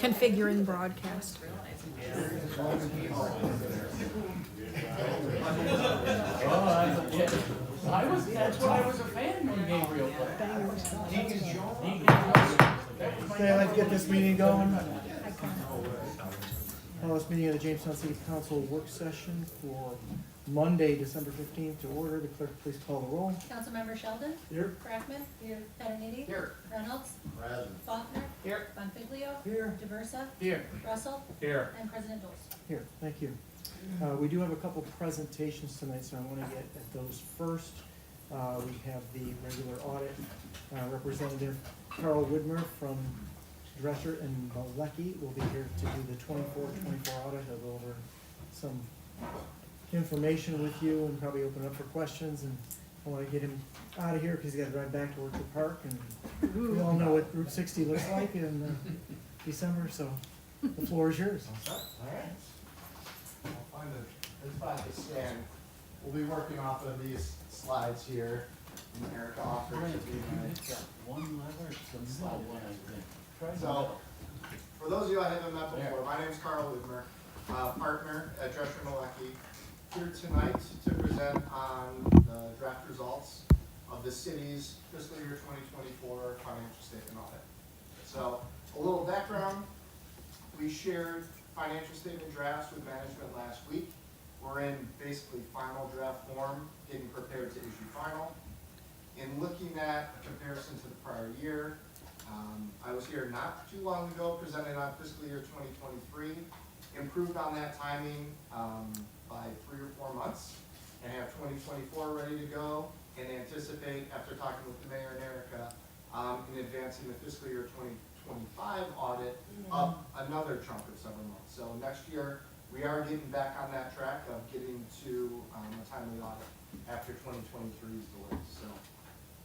Configuring broadcast. That's what I was a fan when Gabriel played. Okay, let's get this meeting going. Call this meeting of the Jamestown City Council work session for Monday, December 15th to order. The clerk, please call the roll. Councilmember Sheldon. Here. Crackman. Here. Pettiniti. Here. Reynolds. Present. Faulkner. Here. Bonfiglio. Here. Diversa. Here. Russell. Here. And President Doles. Here, thank you. We do have a couple presentations tonight, so I want to get at those first. We have the regular audit representative Carl Widmer from Drescher and Malecki will be here to do the 24 audit. He'll go over some information with you and probably open up for questions. And I want to get him out of here because he's got to drive back to work the park. And we all know what Route 60 looks like in December, so the floor is yours. All right. I'll find a good spot to stand. We'll be working off of these slides here. And Erica offered to be my One lever, it's the middle one, I think. So, for those of you I haven't met before, my name is Carl Widmer, partner at Drescher Malecki, here tonight to present on the draft results of the city's fiscal year 2024 financial statement audit. So, a little background, we shared financial statement drafts with management last week. We're in basically final draft form, getting prepared to issue final. In looking at a comparison to the prior year, I was here not too long ago presenting on fiscal year 2023, improved on that timing by 3 or 4 months, and have 2024 ready to go, and anticipate, after talking with the mayor and Erica, in advancing the fiscal year 2025 audit up another chunk of several months. So next year, we are getting back on that track of getting to a timely audit after 2023's delays. So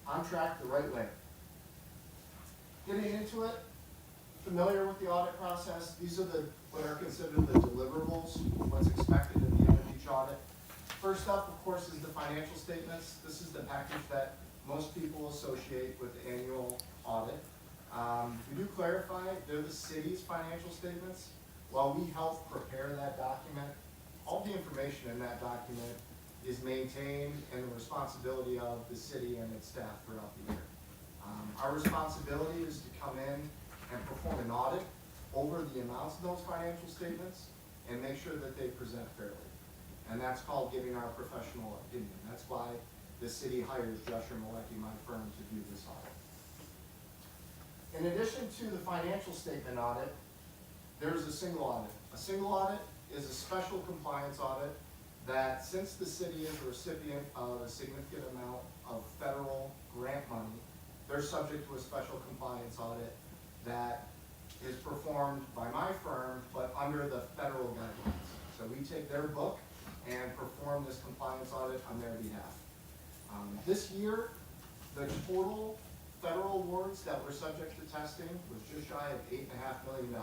on track, the right way. Getting into it, familiar with the audit process. These are what are considered the deliverables, what's expected at the end of each audit. First up, of course, is the financial statements. This is the package that most people associate with the annual audit. We do clarify they're the city's financial statements. While we help prepare that document, all the information in that document is maintained and the responsibility of the city and its staff throughout the year. Our responsibility is to come in and perform an audit over the amounts of those financial statements and make sure that they present fairly. And that's called giving our professional opinion. That's why the city hires Drescher Malecki, my firm, to do this audit. In addition to the financial statement audit, there's a single audit. A single audit is a special compliance audit that, since the city is a recipient of a significant amount of federal grant money, they're subject to a special compliance audit that is performed by my firm, but under the federal guidelines. So we take their book and perform this compliance audit on their behalf. This year, the total federal awards that were subject to testing was just shy of $8.5 million.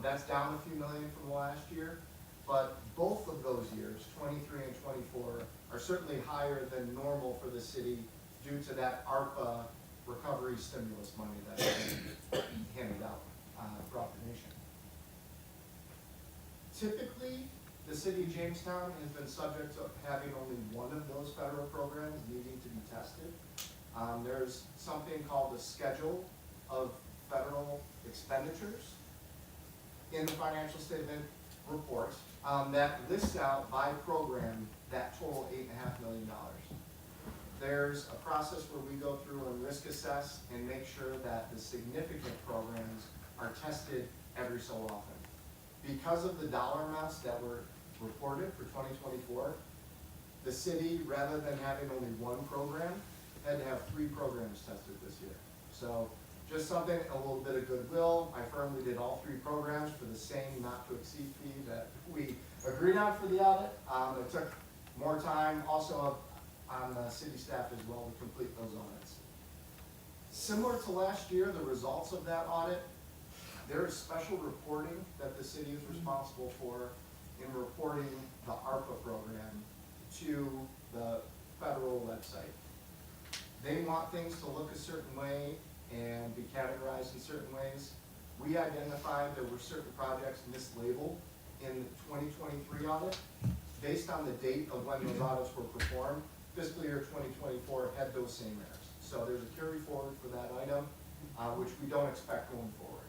That's down a few million from last year, but both of those years, 23 and 24, are certainly higher than normal for the city due to that ARPA recovery stimulus money that was handed out throughout the nation. Typically, the city of Jamestown has been subject to having only one of those federal programs needing to be tested. There's something called the Schedule of Federal Expenditures in the financial statement report that lists out by program that total $8.5 million. There's a process where we go through and risk assess and make sure that the significant programs are tested every so often. Because of the dollar amounts that were reported for 2024, the city, rather than having only one program, had to have 3 programs tested this year. So just something, a little bit of goodwill. My firm, we did all 3 programs for the same not to exceed fee that we agreed on for the audit. It took more time also on the city staff as well to complete those audits. Similar to last year, the results of that audit, there is special reporting that the city is responsible for in reporting the ARPA program to the federal website. They want things to look a certain way and be categorized in certain ways. we identified there were certain projects mislabeled in the 2023 audit. Based on the date of when those audits were performed, fiscal year 2024 had those same errors. So there's a carry forward for that item, which we don't expect going forward.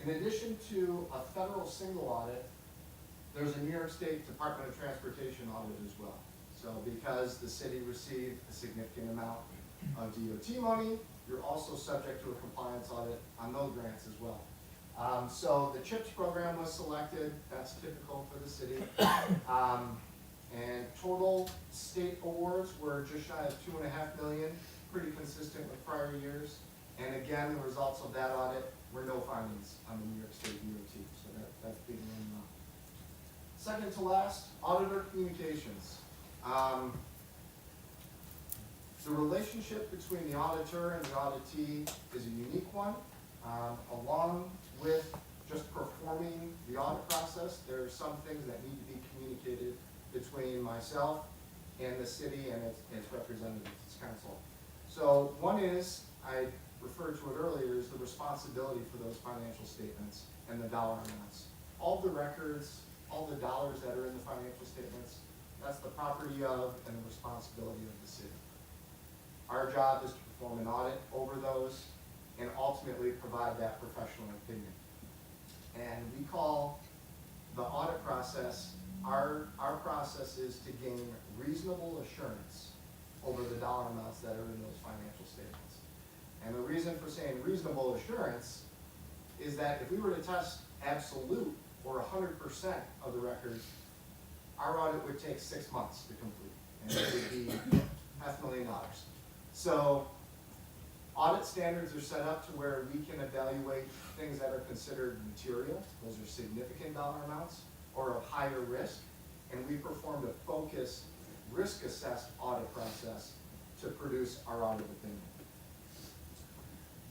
In addition to a federal single audit, there's a New York State Department of Transportation audit as well. So because the city received a significant amount of DOT money, you're also subject to a compliance audit on those grants as well. So the CHIPS program was selected, that's typical for the city. And total state awards were just shy of $2.5 million, pretty consistent with prior years. And again, the results of that audit were no findings on the New York State DOT, so that's being known. Second to last, auditor communications. The relationship between the auditor and the auditee is a unique one. Along with just performing the audit process, there are some things that need to be communicated between myself and the city and its representatives, its council. So one is, I referred to it earlier, is the responsibility for those financial statements and the dollar amounts. All the records, all the dollars that are in the financial statements, that's the property of and the responsibility of the city. Our job is to perform an audit over those and ultimately provide that professional opinion. And we call the audit process, our process is to gain reasonable assurance over the dollar amounts that are in those financial statements. And the reason for saying reasonable assurance is that if we were to test absolute or 100% of the records, our audit would take 6 months to complete, and it would be $500,000. So audit standards are set up to where we can evaluate things that are considered material, those are significant dollar amounts, or of higher risk, and we performed a focused, risk-assessed audit process to produce our audit opinion.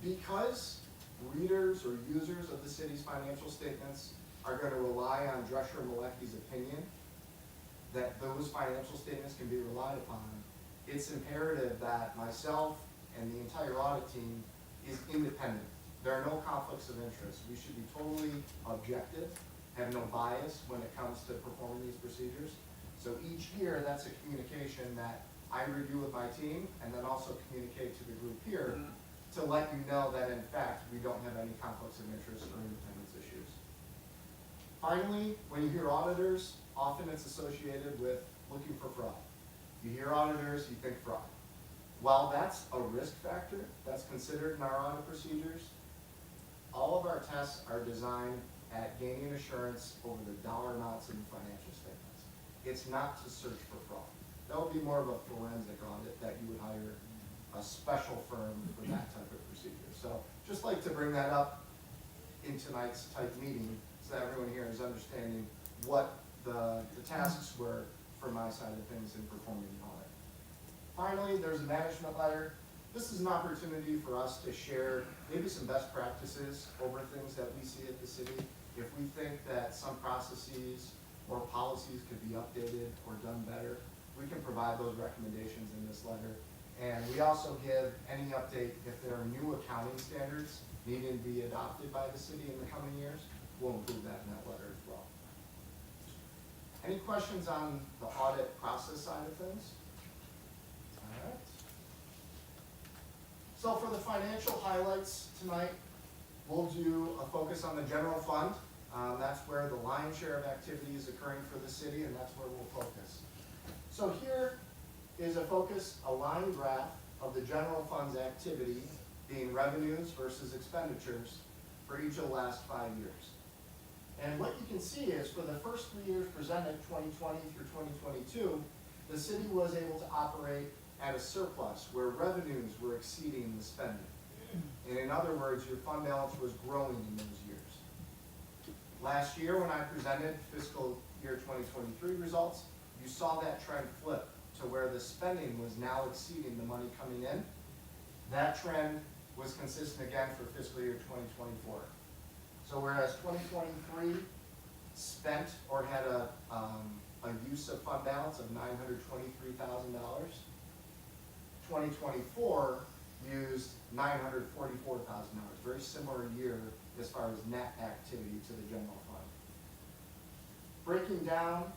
Because readers or users of the city's financial statements are going to rely on Drescher and Malecki's opinion that those financial statements can be relied upon, it's imperative that myself and the entire audit team is independent. There are no conflicts of interest. We should be totally objective, have no bias when it comes to performing these procedures. So each year, that's a communication that I review with my team and then also communicate to the group here to let you know that in fact, we don't have any conflicts of interest or independence issues. Finally, when you hear auditors, often it's associated with looking for fraud. You hear auditors, you think fraud. While that's a risk factor that's considered in our audit procedures, all of our tests are designed at gaining assurance over the dollar amounts in the financial statements. It's not to search for fraud. That would be more of a forensic audit that you would hire a special firm for that type of procedure. So just like to bring that up in tonight's type meeting so that everyone here is understanding what the tasks were for my side of things in performing the audit. Finally, there's a management letter. This is an opportunity for us to share maybe some best practices over things that we see at the city. If we think that some processes or policies could be updated or done better, we can provide those recommendations in this letter. And we also give any update if there are new accounting standards needing to be adopted by the city in the coming years. We'll include that in that letter as well. Any questions on the audit process side of things? All right. So for the financial highlights tonight, we'll do a focus on the general fund. That's where the lion's share of activity is occurring for the city, and that's where we'll focus. So here is a line graph of the general fund's activity being revenues versus expenditures for each of the last 5 years. And what you can see is for the first 3 years presented, 2020 through 2022, the city was able to operate at a surplus where revenues were exceeding the spending. And in other words, your fund balance was growing in those years. Last year when I presented fiscal year 2023 results, you saw that trend flip to where the spending was now exceeding the money coming in. That trend was consistent again for fiscal year 2024. So whereas 2023 spent or had a use of fund balance of $923,000, 2024 used $944,000, very similar year as far as net activity to the general fund. Breaking down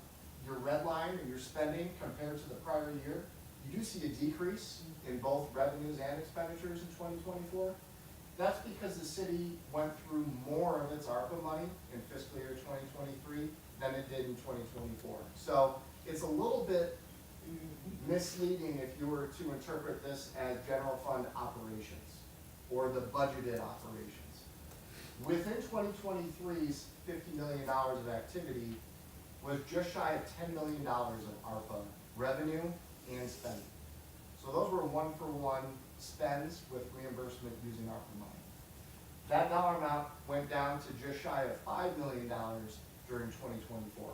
your red line or your spending compared to the prior year, you do see a decrease in both revenues and expenditures in 2024. That's because the city went through more of its ARPA money in fiscal year 2023 than it did in 2024. So it's a little bit misleading if you were to interpret this as general fund operations or the budgeted operations. Within 2023's $50 million of activity was just shy of $10 million of ARPA revenue and spending. So those were one-for-one spends with reimbursement using ARPA money. That dollar amount went down to just shy of $5 million during 2024.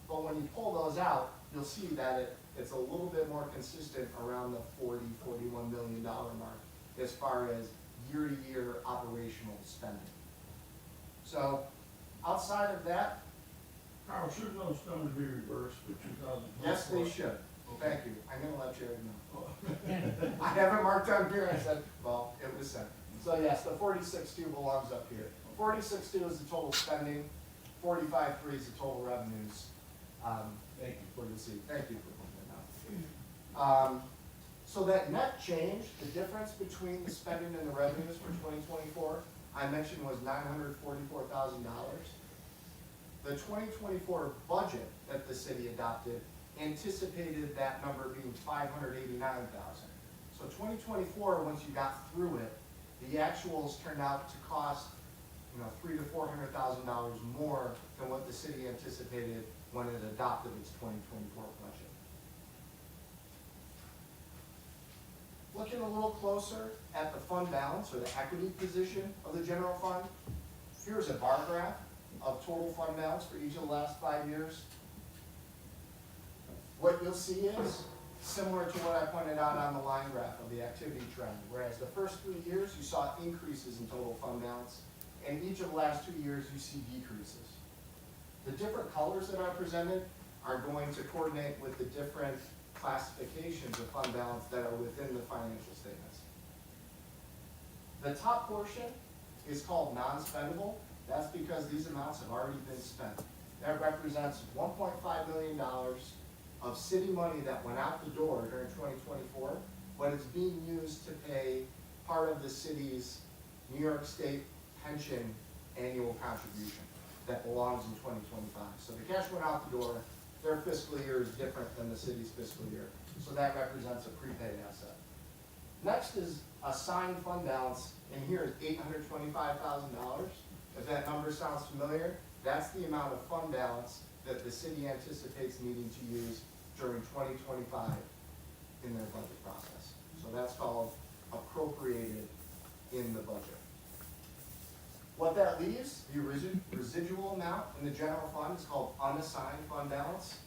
But when you pull those out, you'll see that it's a little bit more consistent around the $41 million mark as far as year-to-year operational spending. So outside of that, Carl, should those numbers be reversed for 2024? yes, they should. Okay. Thank you. I'm gonna let Jared know. Oh. I have it marked down here. I said, well, it was sent. So yes, the 46.2 belongs up here. 46.2 is the total spending. 45.3 is the total revenues. Thank you. For the city. Thank you for pointing that out. So that net change, the difference between the spending and the revenues for 2024, I mentioned was $944,000. The 2024 budget that the city adopted anticipated that number being $589,000. So 2024, once you got through it, the actuals turned out to cost, $300,000 to $400,000 more than what the city anticipated when it adopted its 2024 budget. Looking a little closer at the fund balance or the equity position of the general fund, here's a bar graph of total fund balance for each of the last 5 years. What you'll see is similar to what I pointed out on the line graph of the activity trend, whereas the first 3 years you saw increases in total fund balance, and each of the last 2 years you see decreases. The different colors that are presented are going to coordinate with the different classifications of fund balance that are within the financial statements. The top portion is called non-spendable. That's because these amounts have already been spent. That represents $1.5 million of city money that went out the door during 2024, but it's being used to pay part of the city's New York State pension annual contribution that belongs in 2025. So the cash went out the door. Their fiscal year is different than the city's fiscal year. So that represents a prepaid asset. Next is assigned fund balance, and here is $825,000. If that number sounds familiar, that's the amount of fund balance that the city anticipates needing to use during 2025 in their budget process. So that's called appropriated in the budget. What that leaves, the residual amount in the general fund, is called unassigned fund balance.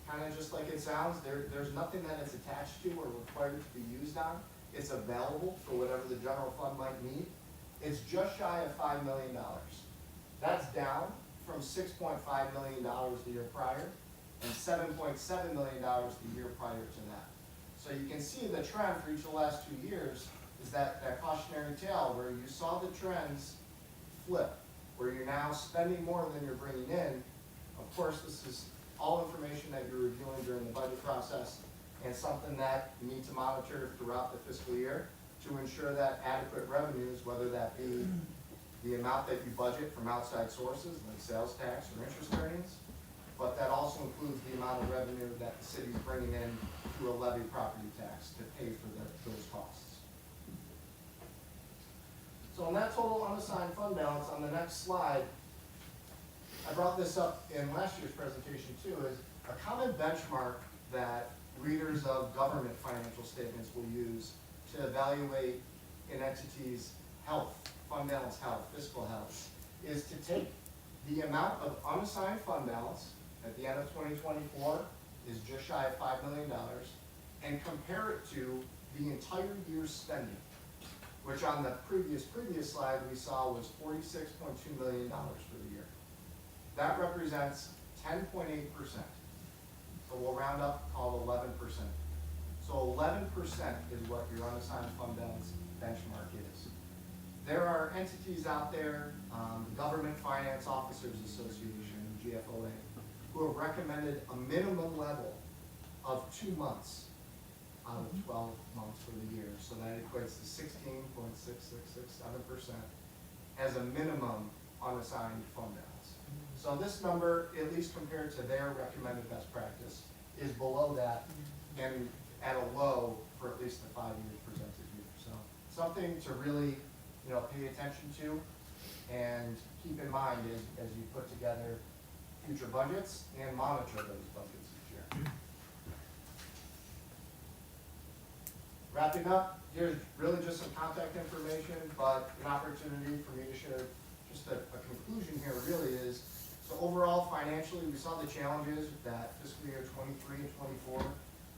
Kind of just like it sounds, there's nothing that it's attached to or required to be used on. It's available for whatever the general fund might need. It's just shy of $5 million. That's down from $6.5 million the year prior and $7.7 million the year prior to that. So you can see the trend for each of the last 2 years is that cautionary tale where you saw the trends flip, where you're now spending more than you're bringing in. Of course, this is all information that you're reviewing during the budget process and something that you need to monitor throughout the fiscal year to ensure that adequate revenues, whether that be the amount that you budget from outside sources like sales tax or interest earnings, but that also includes the amount of revenue that the city is bringing in through a levy property tax to pay for those costs. So on that total unassigned fund balance, on the next slide, I brought this up in last year's presentation too, is a common benchmark that readers of government financial statements will use to evaluate an entity's health, fund balance health, fiscal health, is to take the amount of unassigned fund balance at the end of 2024 is just shy of $5 million, and compare it to the entire year's spending, which on the previous slide we saw was $46.2 million for the year. That represents 10.8%. So we'll round up, call it 11%. So 11% is what your unassigned fund balance benchmark is. There are entities out there, the Government Finance Officers Association, GFOA, who have recommended a minimum level of 2 months out of 12 months for the year. So that equates to 16.6667% as a minimum unassigned fund balance. So this number, at least compared to their recommended best practice, is below that and at a low for at least the 5 years presented here. So something to really, pay attention to and keep in mind as you put together future budgets and monitor those budgets each year. Wrapping up, here's really just some contact information, but an opportunity for me to share just a conclusion here really is, so overall financially, we saw the challenges that fiscal year 23 and 24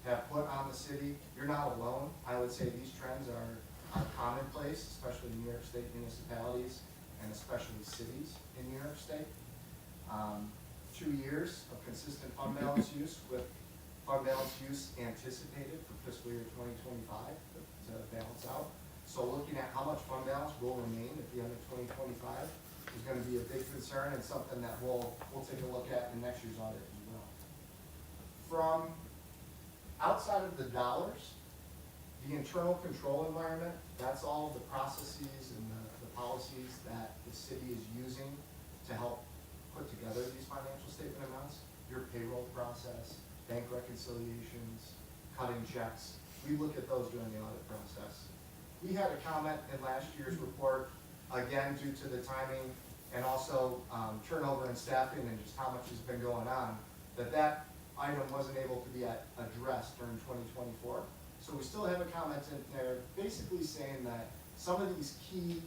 have put on the city. You're not alone. I would say these trends are commonplace, especially in New York State municipalities and especially cities in New York State. 2 years of consistent fund balance use with fund balance use anticipated for fiscal year 2025 to balance out. So looking at how much fund balance will remain at the end of 2025 is going to be a big concern and something that we'll take a look at in next year's audit as well. From outside of the dollars, the internal control environment, that's all the processes and the policies that the city is using to help put together these financial statement amounts. Your payroll process, bank reconciliations, cutting checks. We look at those during the audit process. We had a comment in last year's report, again, due to the timing and also turnover in staffing and just how much has been going on, that item wasn't able to be addressed during 2024. So we still have a comment in there basically saying that some of these key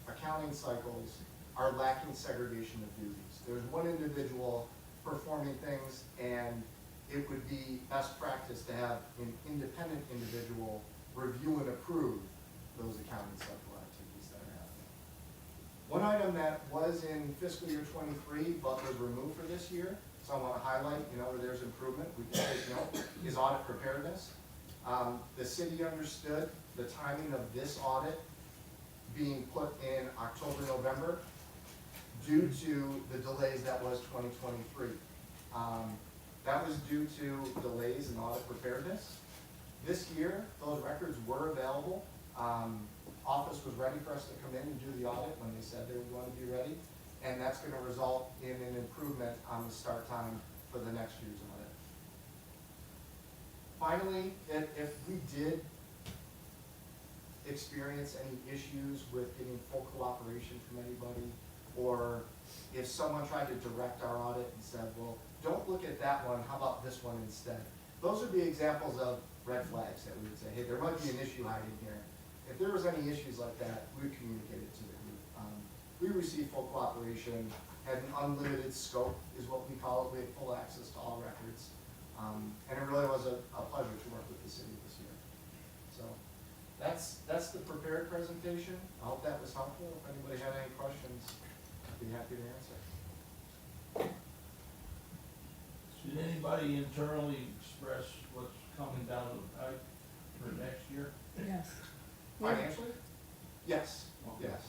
accounting cycles are lacking segregation of duties. There's one individual performing things, and it would be best practice to have an independent individual review and approve those accounting cycle activities that are happening. One item that was in fiscal year 23 but was removed for this year, so I want to highlight, where there's improvement, we can take note, is audit preparedness. The city understood the timing of this audit being put in October, November, due to the delays that was 2023. That was due to delays in audit preparedness. This year, those records were available. Office was ready for us to come in and do the audit when they said they were going to be ready, and that's going to result in an improvement on the start time for the next year's audit. Finally, if we did experience any issues with getting full cooperation from anybody, or if someone tried to direct our audit and said, well, don't look at that one, how about this one instead? Those would be examples of red flags that we would say, hey, there might be an issue hiding here. If there was any issues like that, we would communicate it to the group. We received full cooperation, had an unlimited scope is what we call it. We had full access to all records. And it really was a pleasure to work with the city this year. So that's the prepared presentation. I hope that was helpful. If anybody had any questions, I'd be happy to answer. Should anybody internally express what's coming down the pipe for next year? Yes. Financially? Yes, Okay. yes.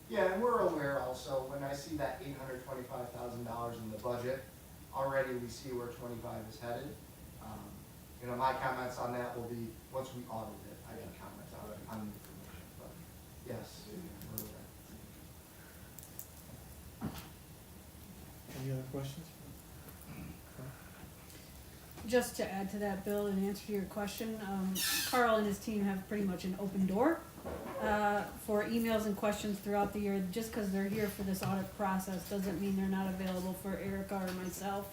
Yeah, and we're aware also, when I see that $825,000 in the budget, already we see where 25 is headed. My comments on that will be, once we audit it, I can comment on the information, but yes, we're aware. Any other questions? Just to add to that, Bill, and answer your question, Carl and his team have pretty much an open door for emails and questions throughout the year. Just because they're here for this audit process doesn't mean they're not available for Erica or myself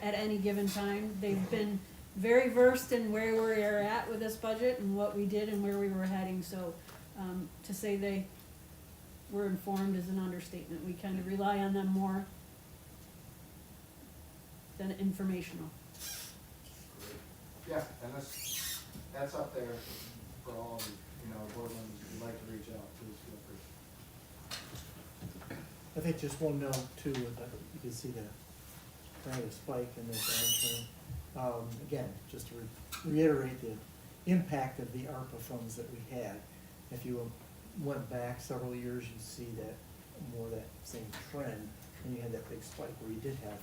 at any given time. They've been very versed in where we're at with this budget and what we did and where we were heading. So to say they were informed is an understatement. We kind of rely on them more than informational. Yeah, and that's up there for all of you, board members who'd like to reach out, please feel free. I think just one note too, you can see the kind of spike in this downturn. Again, just to reiterate, the impact of the ARPA funds that we had. If you went back several years, you'd see that, more of that same trend, and you had that big spike where you did have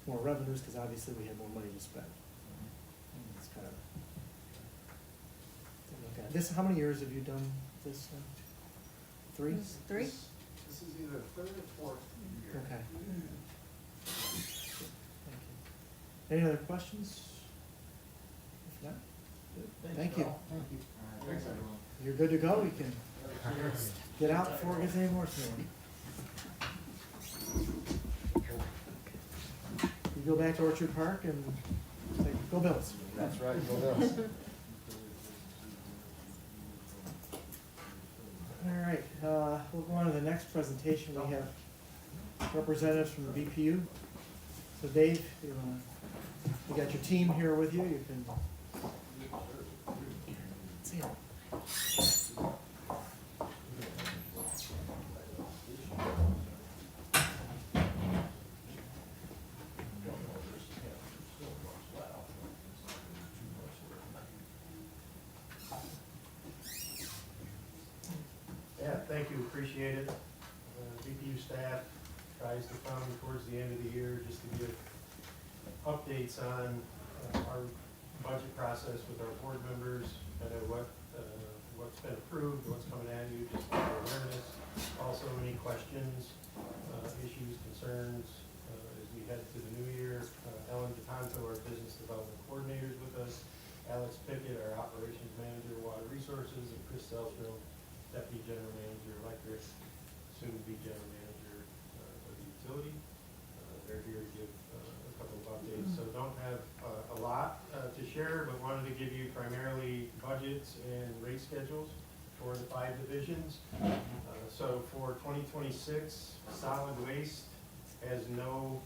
more revenues, because obviously we had more money to spend. And it's kind of, to look at. This, how many years have you done this? 3? Three? This is either third or fourth year. Okay. Thank you. Any other questions? If not, Thanks, thank you. Carl. Thanks, everyone. You're good to go. You can get out before it gets any more snowy. You go back to Orchard Park and say, go Bills. That's right, go Bills. All right, we'll go on to the next presentation. We have representatives from the BPU. So Dave, you got your team here with you. You can see them. Yeah, thank you, appreciate it. BPU staff tries to come towards the end of the year just to give updates on our budget process with our board members, kind of what's been approved, what's coming at you, just for awareness. Also, any questions, issues, concerns, as we head to the new year. Ellen DePonto, our business development coordinator, is with us. Alex Pickett, our operations manager, water resources, and Chris Selstrom, Deputy General Manager, Electric, soon to be General Manager of the utility. They're here to give a couple of updates. So don't have a lot to share, but wanted to give you primarily budgets and rate schedules for the 5 divisions. So for 2026, solid waste has no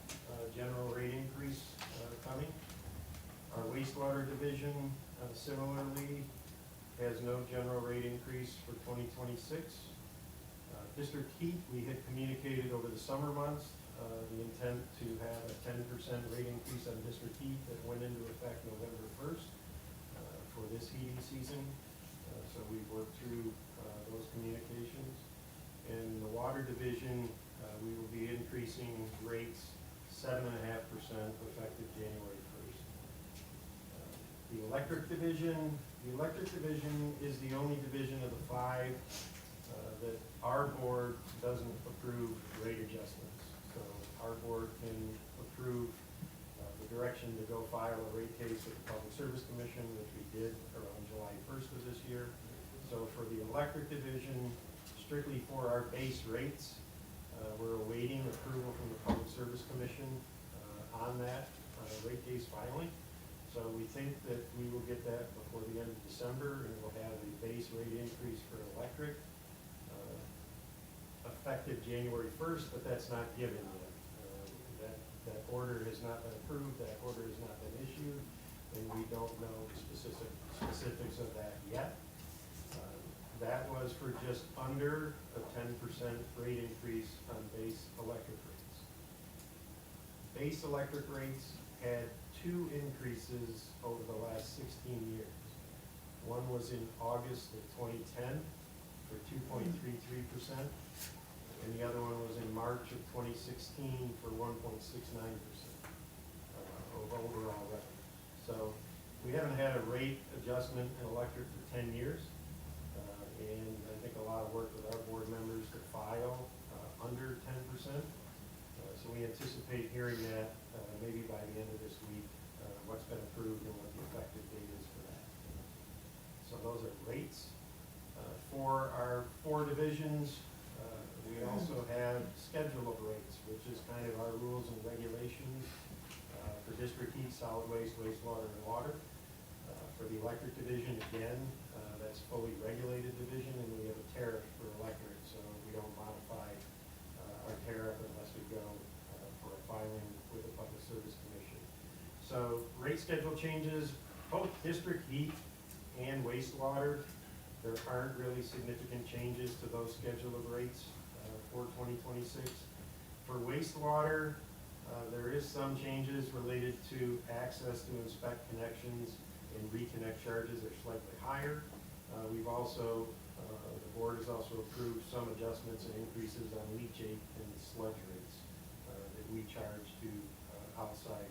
general rate increase coming. Our wastewater division similarly has no general rate increase for 2026. District heat, we had communicated over the summer months, the intent to have a 10% rate increase on district heat that went into effect November 1st for this heating season. So we've worked through those communications. In the water division, we will be increasing rates 7.5% effective January 1st. The electric division is the only division of the 5 that our board doesn't approve rate adjustments. So our board can approve the direction to go file a rate case with the Public Service Commission, which we did around July 1st of this year. So for the electric division, strictly for our base rates, we're awaiting approval from the Public Service Commission on that rate case filing. So we think that we will get that before the end of December, and we'll have a base rate increase for electric effective January 1st, but that's not given yet. That order has not been approved, that order has not been issued, and we don't know the specifics of that yet. That was for just under a 10% rate increase on base electric rates. Base electric rates had 2 increases over the last 16 years. One was in August of 2010 for 2.33%, and the other one was in March of 2016 for 1.69% of overall revenue. So we haven't had a rate adjustment in electric for 10 years, and I think a lot of work with our board members to file under 10%. So we anticipate hearing that maybe by the end of this week, what's been approved and what the effective date is for that. So those are rates. For our 4 divisions, we also have schedule of rates, which is kind of our rules and regulations for district heat, solid waste, wastewater, and water. For the electric division, again, that's fully regulated division, and we have a tariff for electric, so we don't modify our tariff unless we go for a filing with the Public Service Commission. So rate schedule changes, both district heat and wastewater, there aren't really significant changes to those schedule of rates for 2026. For wastewater, there is some changes related to access to inspect connections and reconnect charges are slightly higher. We've also, the board has also approved some adjustments and increases on leachate and sludge rates that we charge to outside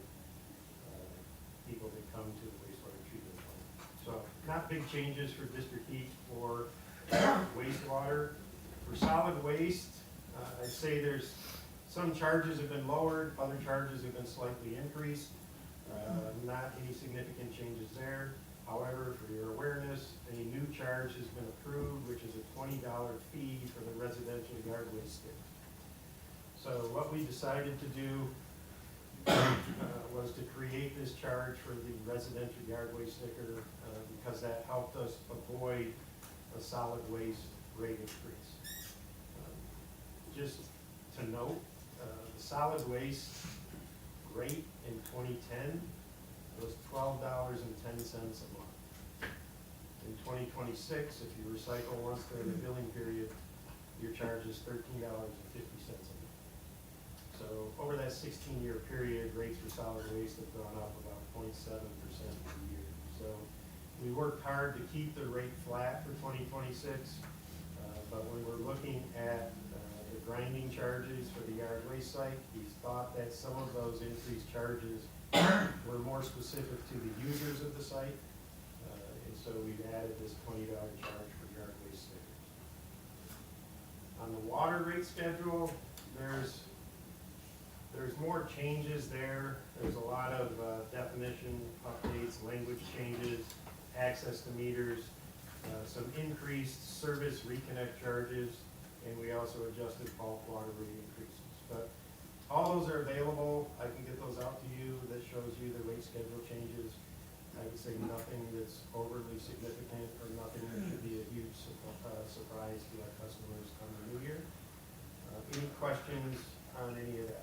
people that come to the wastewater treatment plant. So not big changes for district heat or wastewater. For solid waste, I'd say there's some charges have been lowered, other charges have been slightly increased. Not any significant changes there. However, for your awareness, a new charge has been approved, which is a $20 fee for the residential yard waste stick. So what we decided to do was to create this charge for the residential yard waste sticker because that helped us avoid a solid waste rate increase. Just to note, the solid waste rate in 2010 was $12.10 a month. In 2026, if you recycle once during the billing period, your charge is $13.50 a month. So over that 16-year period, rates for solid waste have gone up about 0.7% per year. So we worked hard to keep the rate flat for 2026, but when we're looking at the grinding charges for the yard waste site, we thought that some of those increased charges were more specific to the users of the site, and so we've added this $20 charge for yard waste stickers. On the water rate schedule, there's more changes there. There's a lot of definition updates, language changes, access to meters, some increased service reconnect charges, and we also adjusted bulk water rate increases. But all those are available. I can get those out to you. That shows you the rate schedule changes. I would say nothing that's overly significant or nothing that should be a huge surprise to our customers come the new year. Any questions on any of that?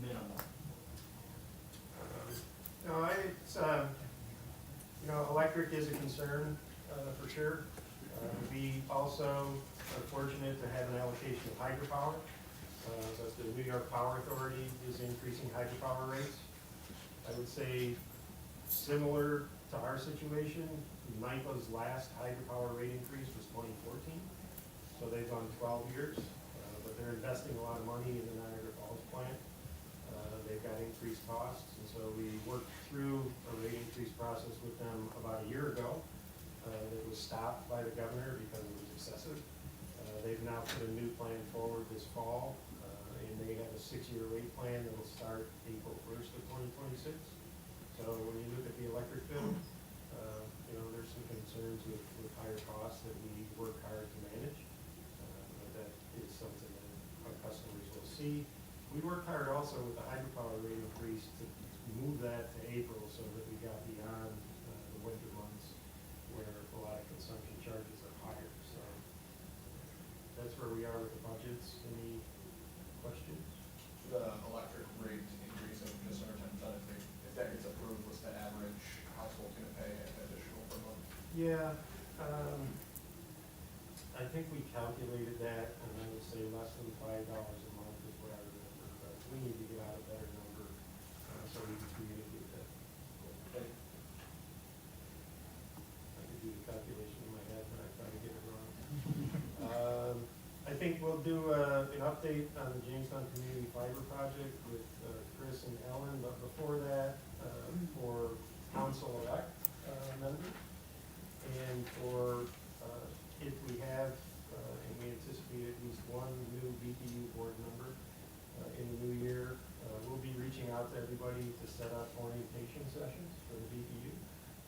Minimal. No, it's, electric is a concern, for sure. We also are fortunate to have an allocation of hydropower. But the New York Power Authority is increasing hydropower rates. I would say similar to our situation, NYPA's last hydropower rate increase was 2014. So they've gone 12 years, but they're investing a lot of money in the Niagara Falls plant. They've got increased costs, and so we worked through a rate increase process with them about a year ago. That was stopped by the governor because it was excessive. They've now put a new plan forward this fall, and they have a 6-year rate plan that will start April 1st of 2026. So when you look at the electric bill, there's some concerns with higher costs that we work hard to manage. But that is something that our customers will see. We worked hard also with the hydropower rate increase to move that to April so that we got beyond the winter months where a lot of consumption charges are higher. So that's where we are with the budgets. Any questions? The electric rate increase of just under 10%, if that gets approved, what's the average household gonna pay additional per month? Yeah, I think we calculated that, and I would say less than $5 a month is what I remember, but we need to get out a better number, so we can communicate that. Okay. I could do the calculation in my head, but I try to get it wrong. I think we'll do an update on the Jamestown Community Fiber Project with Chris and Ellen, but before that, for council-elect members, and for if we have, and we anticipate at least one new BPU board member in the new year, we'll be reaching out to everybody to set up orientation sessions for the BPU.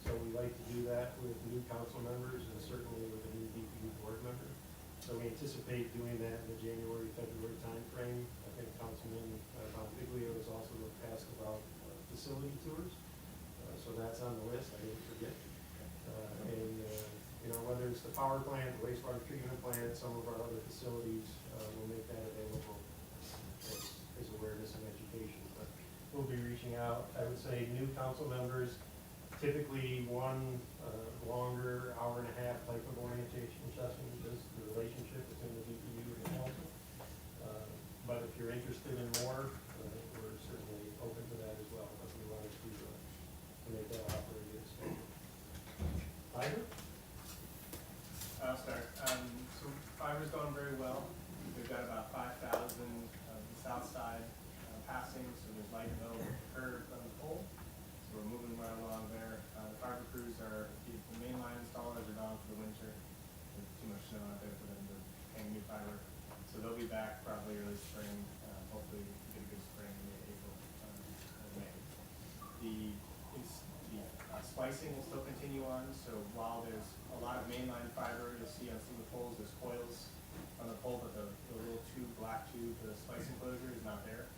So we like to do that with new council members and certainly with a new BPU board member. So we anticipate doing that in the January, February timeframe. I think Councilman Bonfiglio has also asked about facility tours. So that's on the list, I didn't forget. Whether it's the power plant, the wastewater treatment plant, some of our other facilities, we'll make that available as awareness and education. But we'll be reaching out. I would say new council members, typically one longer hour-and-a-half type of orientation session, just the relationship between the BPU and the council. But if you're interested in more, we're certainly open to that as well. But we well. We've got about 5,000 of the south side passing, so there's light available at the curb on the pole. So we're moving right along there. The fiber crews the mainline installers are gone for the winter. There's too much snow out there for them to hang new fiber. So they'll be back probably early spring, hopefully get a good spring in April or May. The splicing will still continue on, so while there's a lot of mainline fiber, you'll see on some of the poles, there's coils on the pole, but the little black tube, the splice enclosure is not there.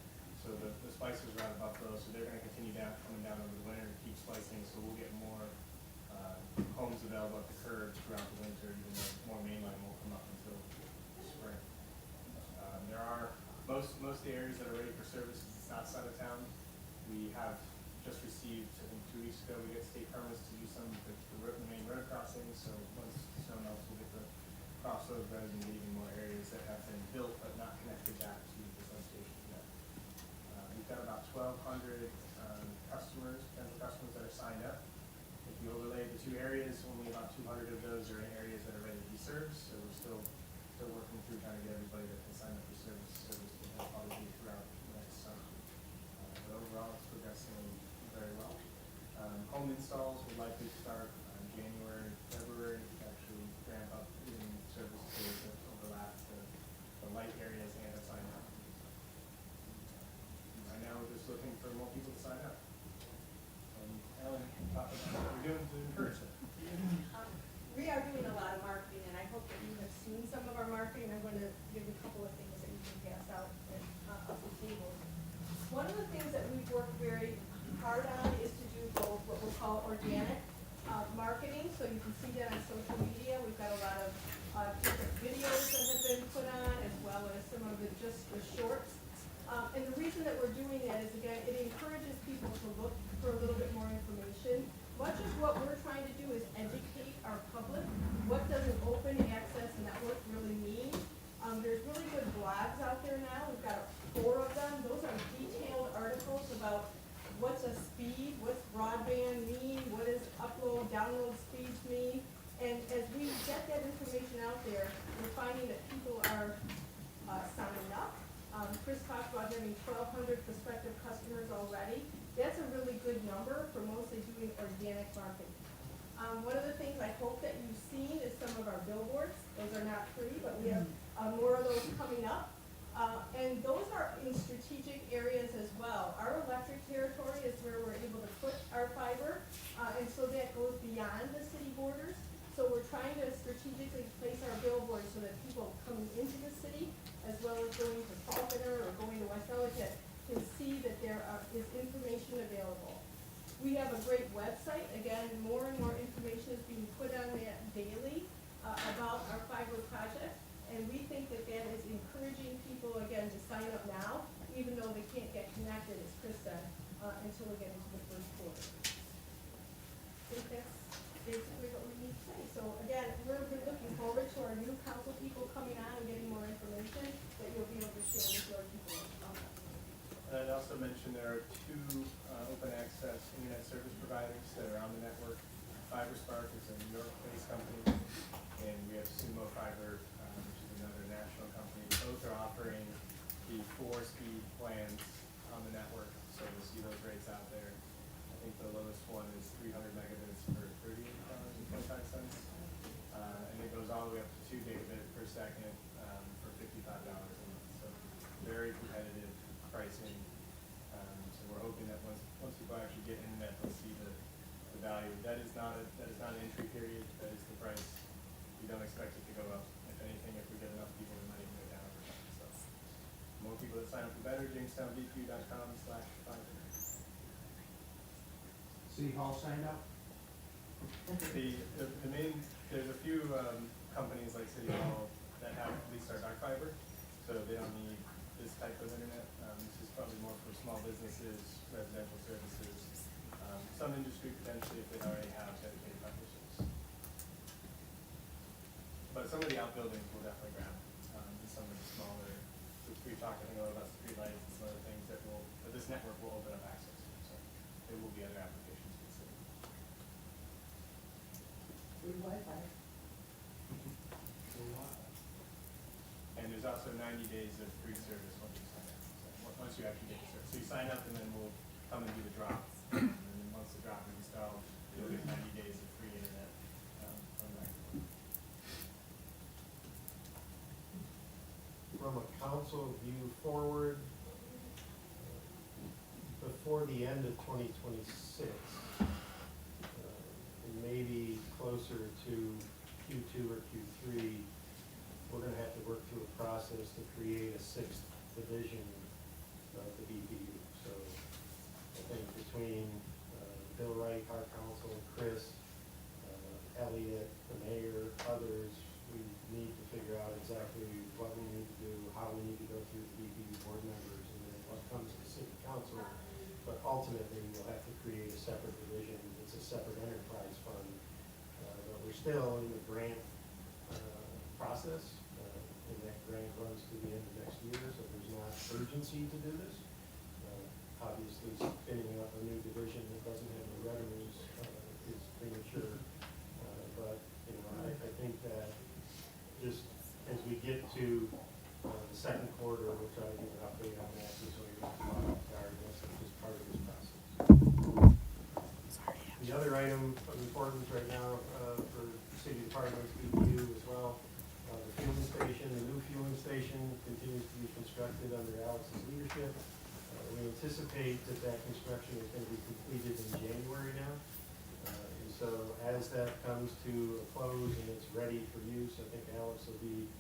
So the splicers are out of Buffalo, so they're gonna continue coming down over the winter to keep splicing, so we'll get more homes available at the curb throughout the winter, even though more mainline won't come up until spring. There are most of the areas that are ready for service is the south side of town. We have just received, I think 2 weeks ago, we got state permits to do some of the main road crossings, so once snow melts, we'll get the crossover roads and even more areas that have been built but not connected back to the substation yet. We've got about 1,200 potential customers that are signed up. If you overlay the two areas, only about 200 of those are in areas that are ready to be served, so we're still working through trying to get everybody that can sign up for service. Will probably be throughout the next summer. But overall, it's progressing very well. Home installs will likely start January, February, actually ramp up in service to overlap the light areas and a sign up. Right now, we're just looking for more people to sign up. Ellen, talk about what we're doing to encourage them. We are doing a lot of marketing, and I hope that you have seen some of our marketing. I'm going to give you a couple of things that you can pass out at the table. One of the things that we've worked very hard on is to do both what we'll call organic marketing. So you can see that on social media. We've got a lot of different videos that have been put on, as well as some of the shorts. And the reason that we're doing that is, again, it encourages people to look for a little bit more information. Much of what we're trying to do is educate our public. What does an open access network really mean? There's really good blogs out there now. We've got 4 of them. Those are detailed articles about what's a speed, what's broadband mean, what does upload, download speeds mean. And as we get that information out there, we're finding that people are signing up. Chris talked about having 1,200 prospective customers already. That's a really good number for mostly doing organic marketing. One of the things I hope that you've seen is some of our billboards. Those are not free, but we have more of those coming up. And those are in strategic areas as well. Our electric territory is where we're able to put our fiber, and so that goes beyond the city borders. So we're trying to strategically place our billboards so that people coming into the city, as well as going to Falconer or going to West Ellicott, can see that there is information available. We have a great website. Again, more and more information is being put on that daily about our fiber project. And we think that that is encouraging people, again, to sign up now, even though they can't get connected, as Chris said, until we get into the first quarter. I think that's basically what we need to say. So again, we're looking forward to our new council people coming on and getting more information that you'll be able to share with your people. I'd also mention there are 2 open access internet service providers that are on the network. FiberSpark is a New York-based company, and we have Sumo Fiber, which is another national company. Both are offering the 4-speed plans on the network, so you'll see those rates out there. I think the lowest one is 300 megabits for $38.25, and it goes all the way up to 2 gigabit per second for $55 a month. So very competitive pricing. So we're hoping that once people actually get internet, they'll see the value. That is not an entry period. That is the price. We don't expect it to go up. If anything, if we get enough people, it might even go down over time. So more people that sign up, the better. JamestownBQ.com/fiber. City Hall signed up? The main, there's a few companies like City Hall that have at least our dark fiber, so they don't need this type of internet. This is probably more for small businesses, residential services, some industry potentially if they already have dedicated partnerships. But some of the outbuildings will definitely grab, and some of the smaller, we've talked I think a lot about street lights and some other things that this network will open up access to, so there will be other applications for the city. Free Wi-Fi. And also 90 days of free service once you sign up. So, once you actually get the service. So you sign up and then we'll come and do the drop. And then once the drop is installed, you'll get 90 days of free internet on the microphone. From a council view forward, before the end of 2026, and maybe closer to Q2 or Q3, we're gonna have to work through a process to create a sixth division of the BPU. So I think between Bill Wright, our council, Chris, Elliot, the mayor, others, we need to figure out exactly what we need to do, how we need to go through the BPU board members, and then what comes to the city council. But ultimately, we'll have to create a separate division. It's a separate enterprise fund. But we're still in the grant process, and that grant runs to the end of next year, so there's not urgency to do this. Obviously, spinning up a new division that doesn't have any revenues is premature. But, you know, I think that just as we get to the second quarter, we'll try to give an update on that, so you're not caught off guard. That's just part of this process. The other item of importance right now for city departments, BPU as well, the fueling station, the new fueling station continues to be constructed under Alex's leadership. We anticipate that construction is going to be completed in January now. And so as that comes to a close and it's ready for use, I think Alex will be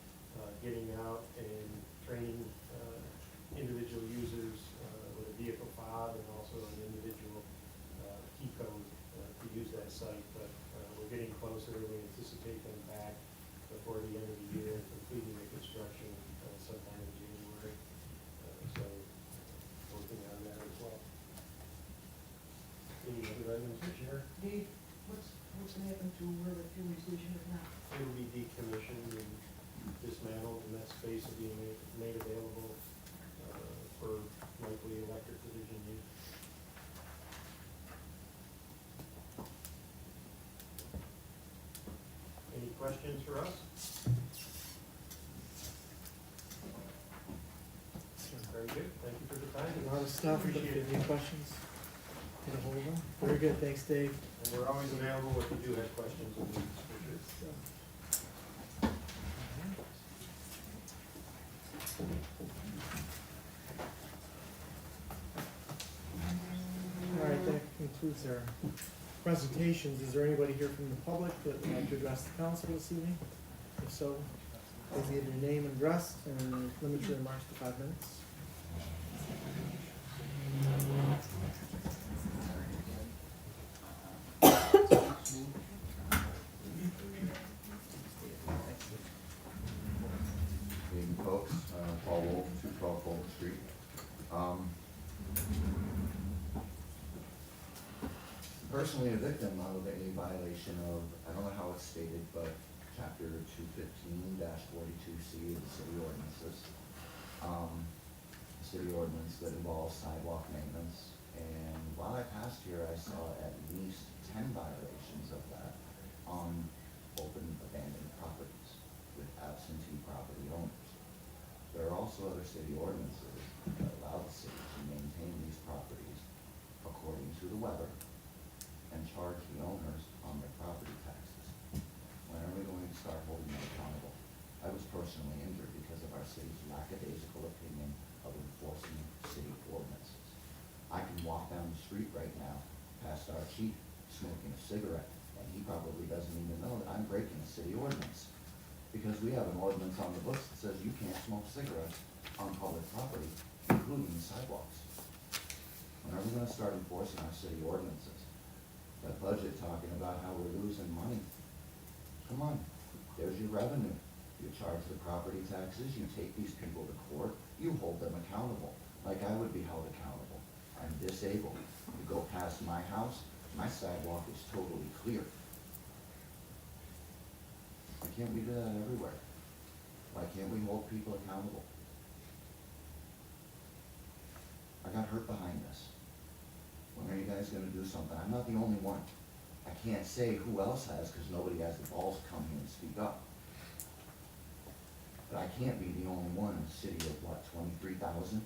getting out and training individual users with a vehicle fob and also an individual key code to use that site. But we're getting closer. We anticipate them back before the end of the year, completing the construction sometime in January. So working on that as well. Any other items to share? Dave, what's gonna happen to where the fueling station is now? It'll be decommissioned and dismantled, and that space will be made available for likely electric division use. Any questions for us? Very good, thank you for the time. A lot of stuff, but if you have any questions, get a hold of them. Very good, thanks, Dave. And we're always available if you do have questions or needs, for sure. All right, that concludes our presentations. Is there anybody here from the public that would like to address the council this evening? If so, please give your name and address and limit your remarks to 5 minutes. Evening, folks. Paul Wolf, 212 Fulton Street. Personally a victim of a violation of, I don't know how it's stated, but chapter 215-42C of the city ordinances. City ordinance that involves sidewalk maintenance. And while I passed here, I saw at least 10 violations of that on open abandoned properties with absentee property owners. There are also other city ordinances that allow the city to maintain these properties according to the weather and charge the owners on their property taxes. When are we going to start holding them accountable? I was personally injured because of our city's lackadaisical opinion of enforcing city ordinances. I can walk down the street right now past our chief smoking a cigarette, and he probably doesn't even know that I'm breaking a city ordinance. Because we have an ordinance on the books that says you can't smoke cigarettes on public property, including sidewalks. When are we gonna start enforcing our city ordinances? That budget talking about how we're losing money. Come on, there's your revenue. You charge the property taxes, you take these people to court, you hold them accountable, like I would be held accountable. I'm disabled. You go past my house, my sidewalk is totally clear. Why can't we do that everywhere? Why can't we hold people accountable? I got hurt behind this. When are you guys gonna do something? I'm not the only one. I can't say who else has, because nobody has the balls to come here and speak up. But I can't be the only one in a city of, what, 23,000?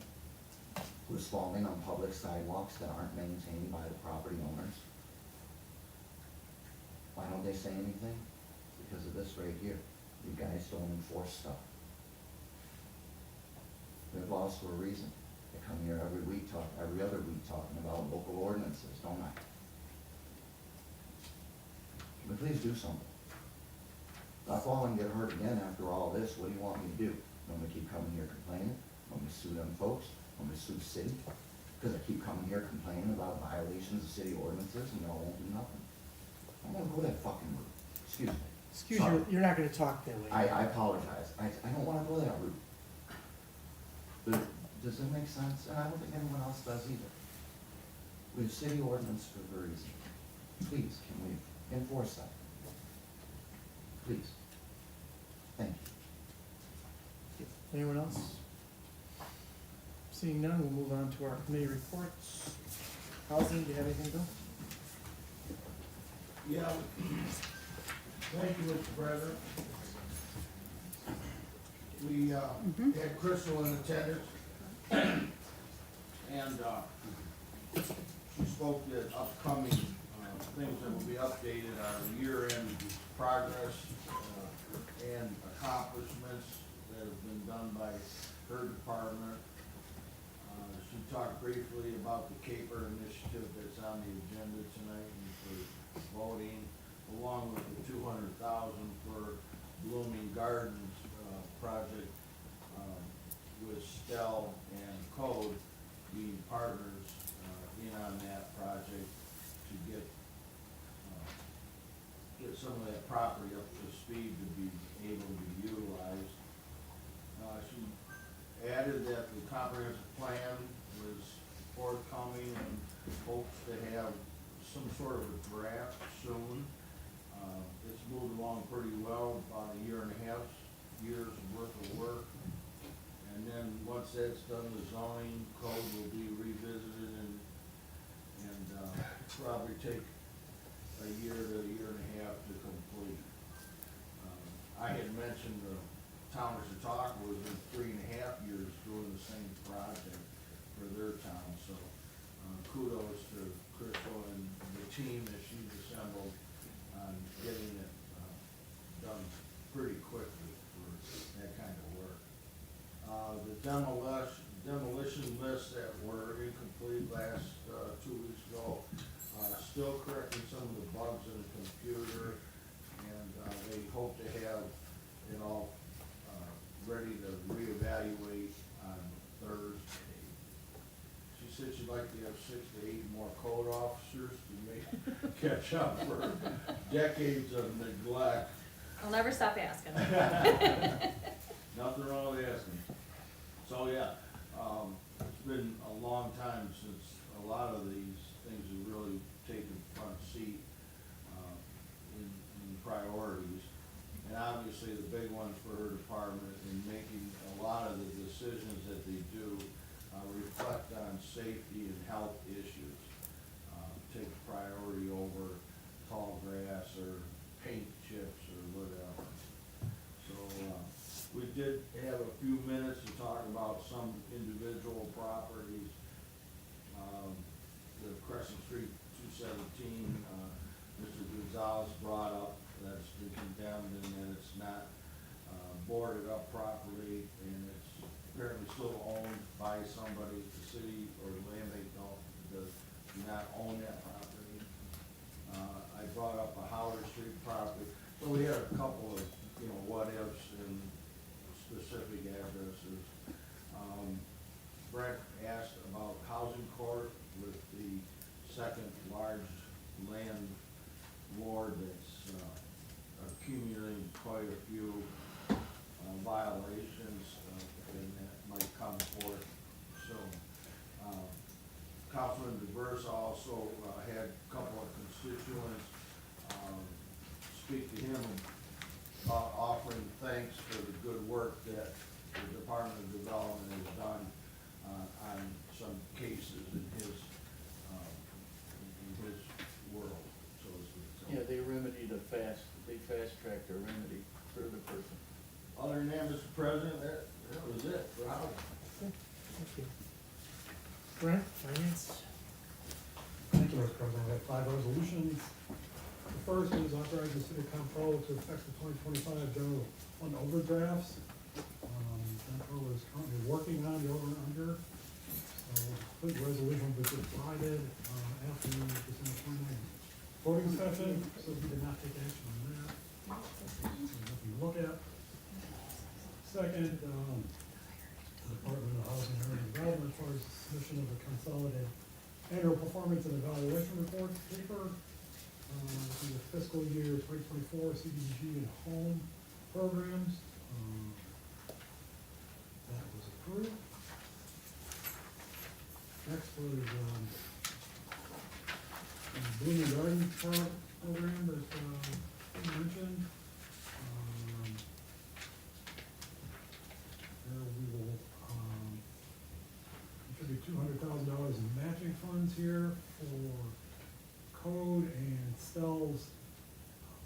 Who's falling on public sidewalks that aren't maintained by the property owners. Why don't they say anything? Because of this right here. You guys don't enforce stuff. We have laws for a reason. I come here every other week talking about local ordinances, don't I? Can we please do something? If I fall and get hurt again after all this, what do you want me to do? Want me to keep coming here complaining? Want me to sue them folks? Want me to sue the city? Because I keep coming here complaining about violations of city ordinances and y'all won't do nothing. I'm gonna go that fucking route. Excuse me. Excuse Sorry. you, you're not gonna talk that way. I apologize. I don't wanna go that route. But does it make sense? And I don't think anyone else does either. We have city ordinance for a reason. Please, can we enforce that? Please. Thank you. Anyone else? Seeing none, we'll move on to our committee reports. Housing, do you have anything, Bill? Yeah, thank you, Mr. President. We, had Crystal in attendance, and, she spoke to upcoming, things that will be updated, our year-end progress, and accomplishments that have been done by her department. She talked briefly about the CAPER initiative that's on the agenda tonight and for voting, along with the $200,000 for Blooming Gardens, project, with Stell and Code being partners, in on that project to get some of that property up to speed to be able to be utilized. She added that the comprehensive plan was forthcoming and hopes to have some sort of a draft soon. It's moved along pretty well, about a year and a half, years worth of work. And then once that's done, the zoning code will be revisited and probably take a year to a year and a half to complete. I had mentioned the town of Chautauqua was in 3.5 years doing the same project for their town, so kudos to Crystal and the team that she's assembled on getting it done pretty quickly for that kind of work. The demolition lists that were incomplete last 2 weeks ago, still correcting some of the bugs in the computer, and they hope to have it all ready to reevaluate on Thursday. She said she'd like to have 6 to 8 more code officers to make catch up for decades of neglect. I'll never stop asking. Nothing wrong with asking. So, yeah, it's been a long time since a lot of these things have really taken front seat in priorities. And obviously, the big ones for her department in making a lot of the decisions that they do reflect on safety and health issues. Take priority over tall grass or paint chips or whatever. So, we did have a few minutes to talk about some individual properties. The Crescent Street 217, Mr. Gonzalez brought up that it's been condemned and that it's not boarded up properly, and it's apparently still owned by somebody. The city or the land they do not own that property. I brought up a Howard Street property. So we had a couple of, what ifs and specific addresses. Brett asked about housing court with the second large landlord that's accumulating quite a few violations, and that might come forth soon. Councilman DeVers also had a couple of constituents speak to him about offering thanks for the good work that the Department of Development has done on some cases in his world, so to speak. So, Yeah, they fast-tracked a remedy for the person. other than that, Mr. President, that was it, Rob. Thank you. Brent, finance? Thank you, Mr. President. I have 5 resolutions. The first is authorizing the city comptroller to effect the 2025 general fund overdrafts. Comptroller is currently working on the over and under. So complete resolution will be provided after the December 29th voting session, so we did not take action on that. So nothing to look at. Second, the Department of Housing and Urban Development, as far as submission of the consolidated annual performance and evaluation report paper, for the fiscal year 2024 CDBG and home programs. That was approved. Next was, the Blooming Garden program that, you mentioned. There we will, contribute $200,000 in matching funds here for Code and Stell's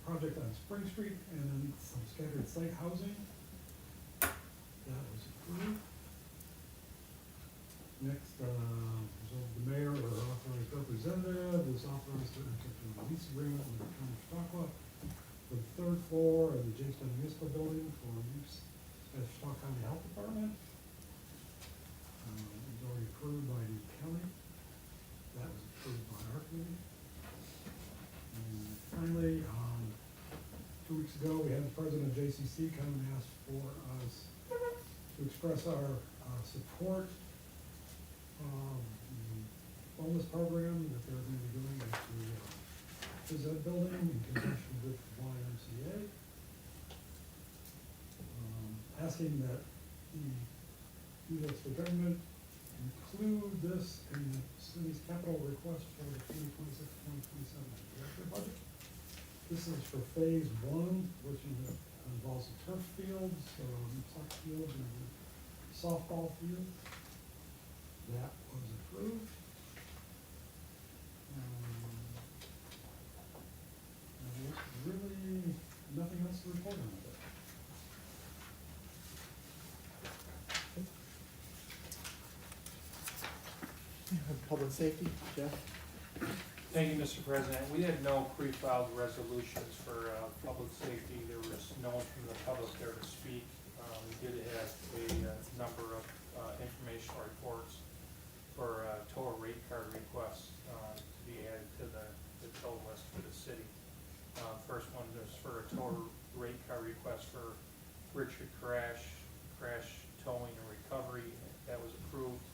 project on Spring Street and then some scattered site housing. That was approved. Next, so the mayor or authorized representative was authorized to enter into a lease agreement with the county of Chautauqua for the 3rd floor of the Jamestown Municipal Building for use as Chautauqua County Health Department. It was already approved by the county. That was approved by our committee. And finally, 2 weeks ago, we had the president of JCC come and ask for us to express our support of the wellness program that they're going to be doing at the phys ed building in conjunction with YMCA. Asking that the U.S. government include this in the city's capital request for the 2026-2027 director budget. This is for phase 1, which involves the turf fields, soccer fields, and the softball field. That was approved. There's really nothing else to report on that. Public safety, Jeff? Thank you, Mr. President. We had no pre-filed resolutions for public safety. There was no one from the public there to speak. We did have a number of informational reports for toll rate card requests to be added to the toll list for the city. First one is for a toll rate card request for Richard Crash Towing and Recovery. That was approved.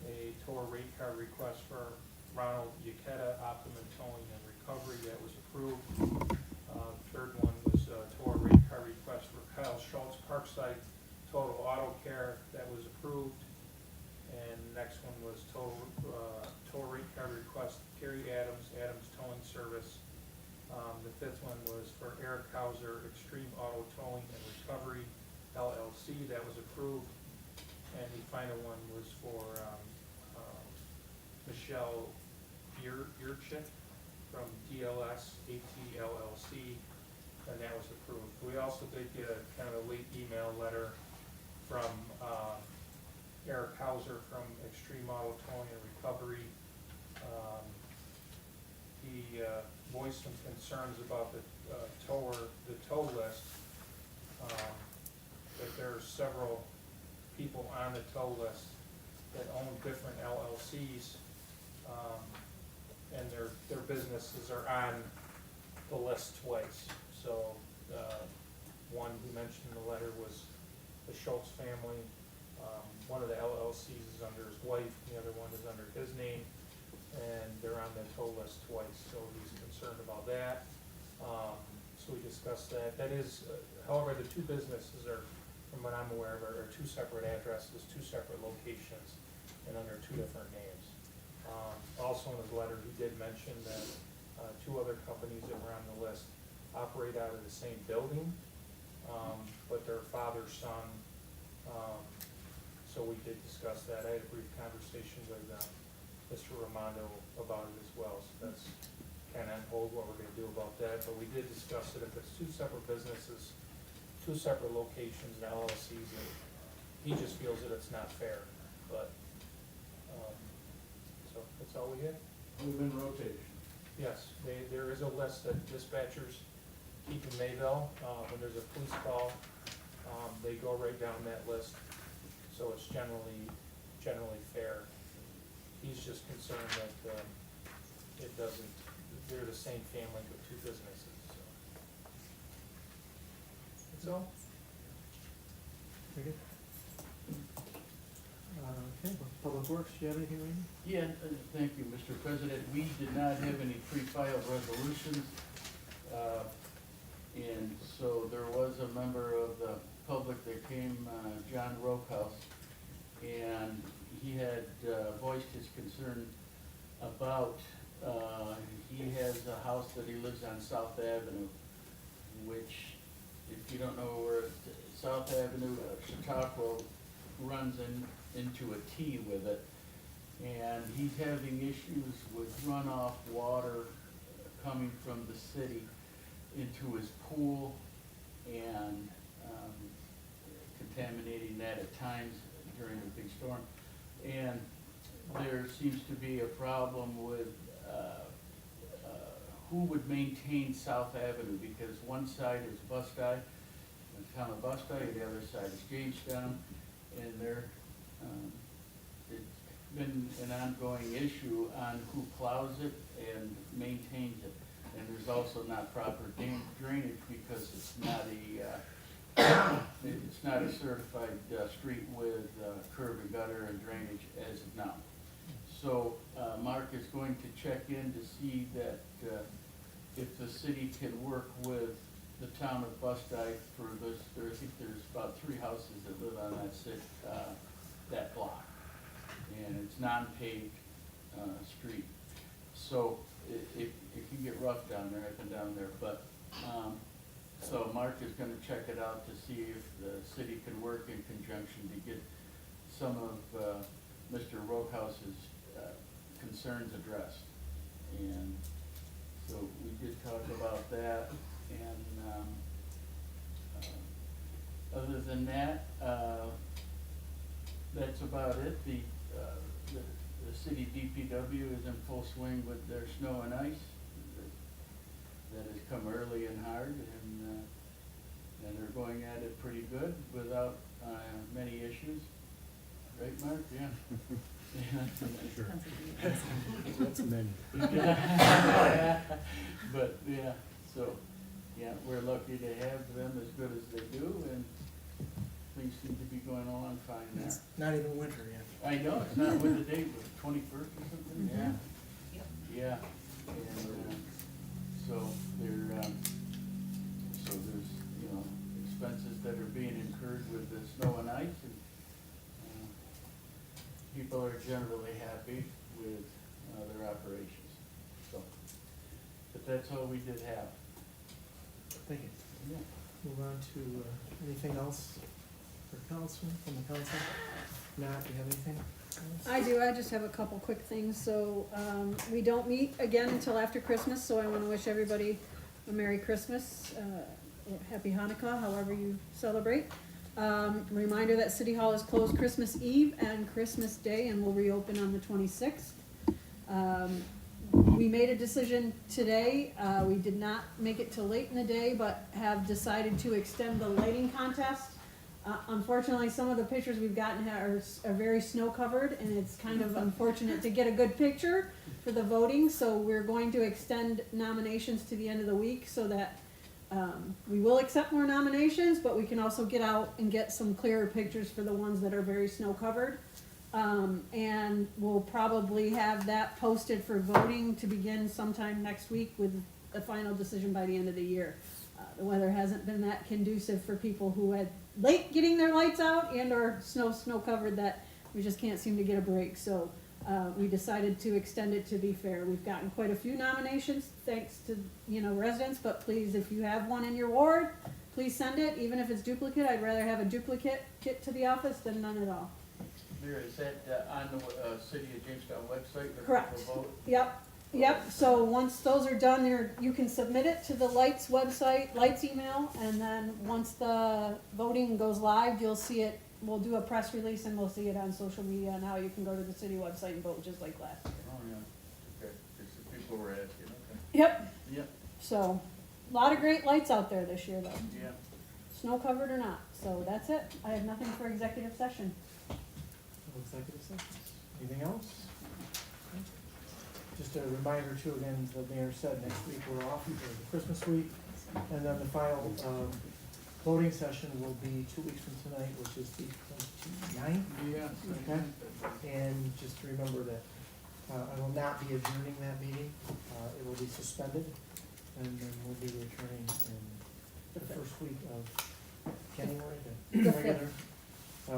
A toll rate card request for Ronald Yaketa Optimum Towing and Recovery. That was approved. Third one was a toll rate card request for Kyle Schultz Parkside Total Auto Care. That was approved. And next one was toll rate card request Terry Adams Towing Service. The fifth one was for Eric Hauser Extreme Auto Towing and Recovery LLC. That was approved. And the final one was for Michelle Yurchik from DLS ATLLC, and that was approved. We also did get a kind of a late email letter from Eric Hauser from Extreme Auto Towing and Recovery. He voiced some concerns about the tow list, that there are several people on the tow list that own different LLCs, and their businesses are on the list twice. So, one who mentioned in the letter was the Schultz family. One of the LLCs is under his wife, the other one is under his name, and they're on the tow list twice, so he's concerned about that. So we discussed that. That is, however, the two businesses are, from what I'm aware of, are two separate addresses, two separate locations, and under two different names. Also in his letter, he did mention that two other companies that were on the list operate out of the same building, but they're father-son. So we did discuss that. I had a brief conversation with Mr. Ramondo about it as well, so that's kind of on hold what we're going to do about that. But we did discuss that if it's two separate businesses two separate locations and LLCs, and he just feels that it's not fair, but, so that's all we had. Move in rotation. Yes, there is a list that dispatchers keep in Mayville, when there's a police call, they go right down that list, so it's generally fair. He's just concerned that, it doesn't, they're the same family with two businesses, so. That's all. Very good. Okay, well, Public Works, do you have anything, Randy? Yeah, thank you, Mr. President. We did not have any pre-filed resolutions. And so there was a member of the public that came, John Rokehouse, and he had voiced his concern about, he has a house that he lives on South Avenue, which, if you don't know where South Avenue, Chautauqua runs into a T with it. And he's having issues with runoff water coming from the city into his pool and contaminating that at times during a big storm. And there seems to be a problem with who would maintain South Avenue, because one side is Bust-I, the town of Bust-I, and the other side is Jamestown, and it's been an ongoing issue on who plows it and maintains it. And there's also not proper drainage because it's not a certified street with curb and gutter and drainage as of now. So Mark is going to check in to see that if the city can work with the town of Bust-I for this, I think there's about 3 houses that live on that block. And it's non-paved street. So it can get rough down there, I've been down there, but, so Mark is gonna check it out to see if the city can work in conjunction to get some of Mr. Rokehouse's concerns addressed. And so we did talk about that, and other than that, that's about it. The city DPW is in full swing with their snow and ice. That has come early and hard, and they're going at it pretty good without many issues. Right, Mark? Yeah. Sure. That's many. But, yeah, so, yeah, we're lucky to have them as good as they do, and things seem to be going along fine there. It's not even winter yet. I know, it's not with the date, was it 21st or something? Yeah. Yeah, and, so there's, expenses that are being incurred with the snow and ice, and, people are generally happy with, their operations, so. But that's all we did have. Thank you. Yeah. Move on to anything else for council, from the council? Matt, do you have anything else? I do, I just have a couple quick things. So, we don't meet again until after Christmas, so I wanna wish everybody a Merry Christmas, or Happy Hanukkah, however you celebrate. Reminder that City Hall is closed Christmas Eve and Christmas Day and will reopen on the 26th. We made a decision today, we did not make it till late in the day, but have decided to extend the lighting contest. Unfortunately, some of the pictures we've gotten are very snow covered, and it's kind of unfortunate to get a good picture for the voting, so we're going to extend nominations to the end of the week so that we will accept more nominations, but we can also get out and get some clearer pictures for the ones that are very snow covered. And we'll probably have that posted for voting to begin sometime next week with the final decision by the end of the year. The weather hasn't been that conducive for people who had late getting their lights out and or snow covered that we just can't seem to get a break. So we decided to extend it to be fair. We've gotten quite a few nominations, thanks to, residents, but please, if you have one in your ward, please send it, even if it's duplicate. I'd rather have a duplicate kit to the office than none at all. Mayor, is that on the City of Jamestown website? That Correct. people vote? Yep, Yep, so once those are done, you can submit it to the Lights website, Lights email, and then once the voting goes live, you'll see it. We'll do a press release and we'll see it on social media, and now you can go to the city website and vote just like last year. Oh, yeah, okay, because the people were asking, okay. Yep, Yep, so, a lot of great lights out there this year though, yeah. snow covered or not, so that's it. I have nothing for executive session. No executive sessions. Anything else? Just a reminder too, again, the mayor said next week we're off for the Christmas week. And then the final, voting session will be 2 weeks from tonight, which is the 29th. Yeah. Okay. And just remember that, I will not be adjourning that meeting. It will be suspended. And then we'll be returning in the first week of January, the The regular,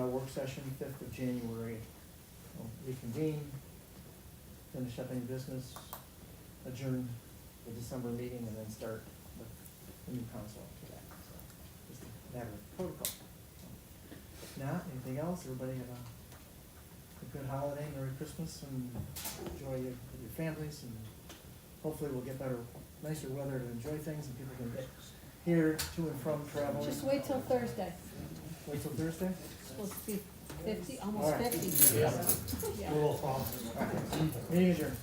work session, 5th of January. We'll reconvene, finish up any business, adjourn the December meeting, and then start with the new council after that. So, just a matter of protocol. So, if not, anything else? Everybody have a good holiday, Merry Christmas, and enjoy it with your families, and hopefully we'll get better, nicer weather to enjoy things, and people can get here to and from traveling. Just wait till Thursday. Wait till Thursday? It's supposed to be 50, All almost right. 50. Yeah. Yeah. Meeting adjourned.